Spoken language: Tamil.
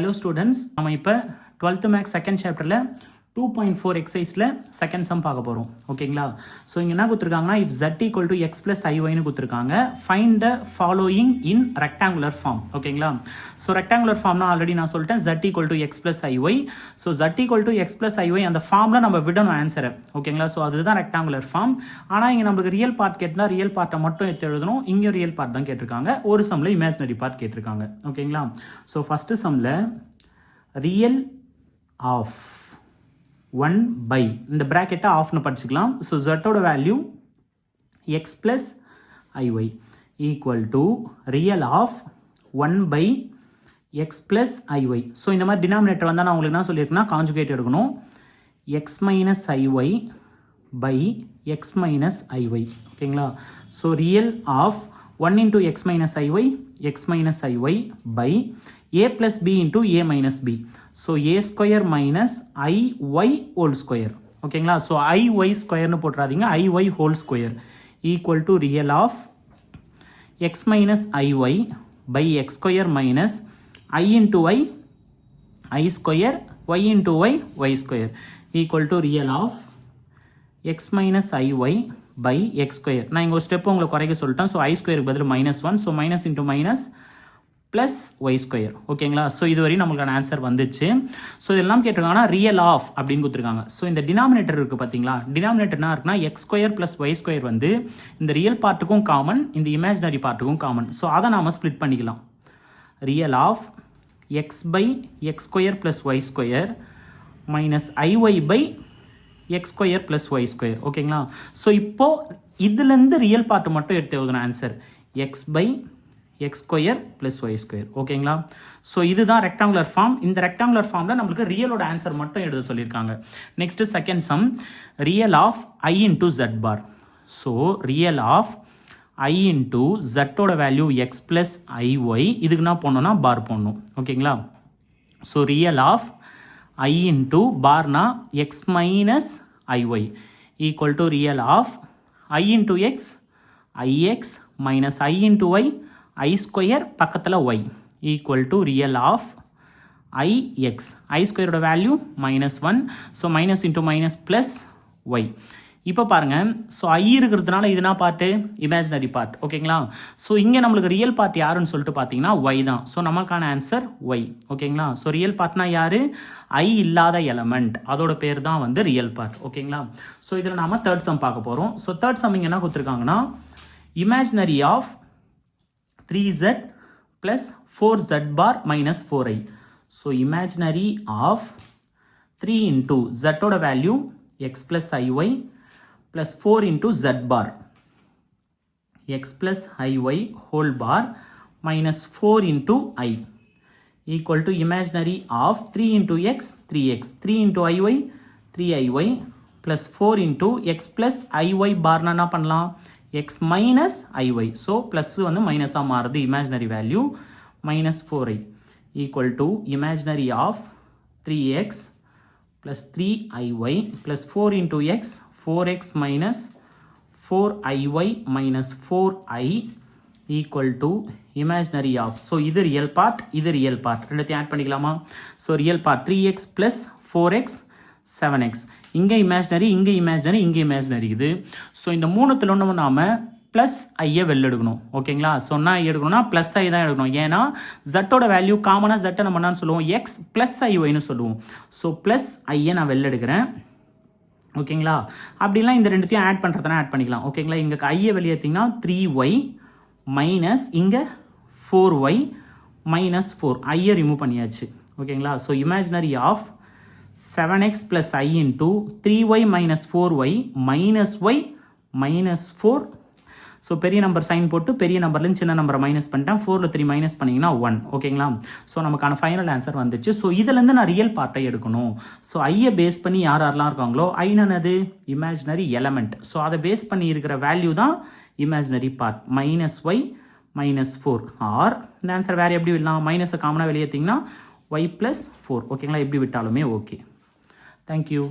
Hello students, நம்ம இப்போ 12th மேக்ஸ் செகண்ட் சாப்டரில் 2.4 எக்ஸசைஸில் செகண்ட் சம் பார்க்க போகிறோம். ஓகேங்களா? ஸோ இங்கே என்ன கொடுத்துருக்காங்கன்னா if z equal to x plus ஐஒய்னு கொடுத்துருக்காங்க. Find the following in rectangular form. ஓகேங்களா? ஸோ ரெக்டாங்குலர் ஃபார்ம்னா ஆல்ரெடி நான் சொல்லிட்டேன் z equal to x plus i y. So z equal to x plus i y அந்த ஃபார்மில் நம்ம விடணும் ஆன்சரை. ஓகேங்களா? ஸோ அதுதான் ரெக்டாங்குலர் ஃபார்ம். ஆனால் இங்கே நம்மளுக்கு ரியல் பார்ட் கேட்டால் ரியல் பார்ட்டை மட்டும் எடுத்து எழுதணும். இங்கே ரியல் பார்ட் தான் கேட்டிருக்காங்க. ஒரு சம்மில் இமேஜினரி பார்ட் கேட்டிருக்காங்க. ஓகேங்களா? ஸோ ஃபஸ்ட்டு சம்மில் ரியல் ஆஃப் 1 by இந்த bracket ஆஃப்னு படிச்சுக்கலாம். ஸோ zோட value x plus i y equal to real of 1 by x plus i y. So இந்த மாதிரி டினாமினேட்டர் வந்தால் நான் உங்களுக்கு என்ன சொல்லியிருக்கேன்னா கான்ஜுகேட் எடுக்கணும். X minus i y by x minus i y. ஓகேங்களா? So real of 1 into x minus iy by a plus b into a minus b. So a square minus iy whole square. ஓகேங்களா? ஸோ iy ஸ்கொயர்னு போட்டுறாதீங்க, iy whole square equal to real of x minus iy by x square minus I into I square y into y square equal to real of x minus iy by x square. நான் இங்கே ஒரு ஸ்டெப் உங்களுக்கு குறைக்க சொல்லிட்டேன். ஸோ ஐ ஸ்கொயருக்கு பதில் -1. So minus into minus plus y square. ஓகேங்களா? ஸோ இது வரையும் நம்மளுக்கான ஆன்சர் வந்துச்சு. ஸோ இதெல்லாம் கேட்டிருக்காங்கன்னா ரியல் ஆஃப் அப்படின்னு கொடுத்துருக்காங்க. ஸோ இந்த டினாமினேட்டர் இருக்குது பார்த்தீங்களா? டினாமினேட்டர் என்ன இருக்குன்னா x square plus y square வந்து இந்த ரியல் பார்ட்டுக்கும் காமன், இந்த இமேஜினரி பார்ட்டுக்கும் காமன். ஸோ அதை நாம் ஸ்ப்ளிட் பண்ணிக்கலாம். Real of x by x square plus y square minus i y by x square plus y square. ஓகேங்களா? ஸோ இப்போது இதுலேருந்து ரியல் பார்ட்டு மட்டும் எடுத்து எழுதணும் answer. X by x square plus y square. ஓகேங்களா? ஸோ இதுதான் ரெக்டாங்குலர் ஃபார்ம். இந்த ரெக்டாங்குலர் ஃபார்மில் நம்மளுக்கு ரியலோட ஆன்சர் மட்டும் எழுத சொல்லியிருக்காங்க. Next second sum, real of i into z bar. So real of i into ஜெட்டோட வேல்யூ எக்ஸ் ப்ளஸ் ஐஒய். இதுக்கு என்ன போடணும்னா பார் போடணும். ஓகேங்களா? So real of I into barna x minus iy equal to real of I into x ix minus I into y I square பக்கத்தில் y equal to real of ix. I square ஓட value -1. So minus into minus plus y. இப்போ பாருங்கள், ஸோ ஐ இருக்கிறதுனால இதுனா பார்ட்டு இமேஜினரி பார்ட். ஓகேங்களா? ஸோ இங்கே நம்மளுக்கு ரியல் பார்ட் யாருன்னு சொல்லிட்டு பார்த்தீங்கன்னா ஒய் தான். ஸோ நமக்கான ஆன்சர் ஒய். ஓகேங்களா? ஸோ ரியல் பார்ட்னா யார்? ஐ இல்லாத எலமெண்ட், அதோட பேர் தான் வந்து ரியல் பார்ட். ஓகேங்களா? ஸோ இதில் நாம் தேர்ட் சம் பார்க்க போகிறோம். ஸோ தேர்ட் சம் இங்கே என்ன கொடுத்துருக்காங்கன்னா imaginary of 3z plus 4z bar minus 4i. So imaginary of 3 into ஜெட்டோட value x plus i y plus 4 into z bar x plus iy whole bar minus 4 into I equal to imaginary of 3 into x 3x 3 into iy 3iy plus 4 into x plus iy bar na பண்ணலாம் x minus iy. so plus வந்து minus ஆ மாறுது imaginary value minus 4i equal to imaginary of 3x plus 3iy plus 4 into x 4x minus 4iy minus 4i equal to imaginary of. So இது ரியல் பார்ட், இது ரியல் பார்ட். ரெண்டுத்தையும் ஆட் பண்ணிக்கலாமா? So real part 3x plus 4x 7x. இங்கே இமேஜினரி, இங்கே இமேஜினரி, இங்கே இமேஜினரி இது. ஸோ இந்த மூணுத்தில் ஒன்று நாம் ப்ளஸ் ஐயை வெளில எடுக்கணும். ஓகேங்களா? ஸோ என்ன ஐ எடுக்கணும்னா ப்ளஸ் ஐ தான் எடுக்கணும். ஏன்னா ஜெட்டோட வேல்யூ காமனாக ஜெட்டை நம்ம என்னன்னு சொல்லுவோம்? எக்ஸ் ப்ளஸ் ஐஒய்னு சொல்லுவோம். ஸோ ப்ளஸ் ஐயை நான் வெளில எடுக்கிறேன். ஓகேங்களா? அப்படிலாம் இந்த ரெண்டுத்தையும் ஆட் பண்ணுறதுனா ஆட் பண்ணிக்கலாம். ஓகேங்களா? இங்கே ஐயை வெளியேற்றிங்கன்னா 3y மைனஸ் இங்கே 4y மைனஸ் 4 ஐயை ரிமூவ் பண்ணியாச்சு. ஓகேங்களா? So imaginary of 7x plus i into 3y minus 4y minus y minus 4. So பெரிய நம்பர் சைன் போட்டு பெரிய நம்பர்லேருந்து சின்ன நம்பரை மைனஸ் பண்ணிட்டேன். 4ல் 3 மைனஸ் பண்ணிங்கன்னா 1. ஓகேங்களா? ஸோ நமக்கான ஃபைனல் ஆன்சர் வந்துச்சு. ஸோ இதுலேருந்து நான் ரியல் பார்ட்டை எடுக்கணும். ஸோ ஐயை பேஸ் பண்ணி யாரெல்லாம் இருக்காங்களோ ஐனது இமேஜினரி எலமெண்ட். ஸோ அதை பேஸ் பண்ணி இருக்கிற வேல்யூ தான் imaginary part minus y minus 4. Or இந்த ஆன்சர் வேறு எப்படி விடலாம்? மைனஸை காமனாக வெளியேற்றிங்கன்னா ஒய் ப்ளஸ் 4. ஓகேங்களா? எப்படி விட்டாலுமே ஓகே. தேங்க்யூ.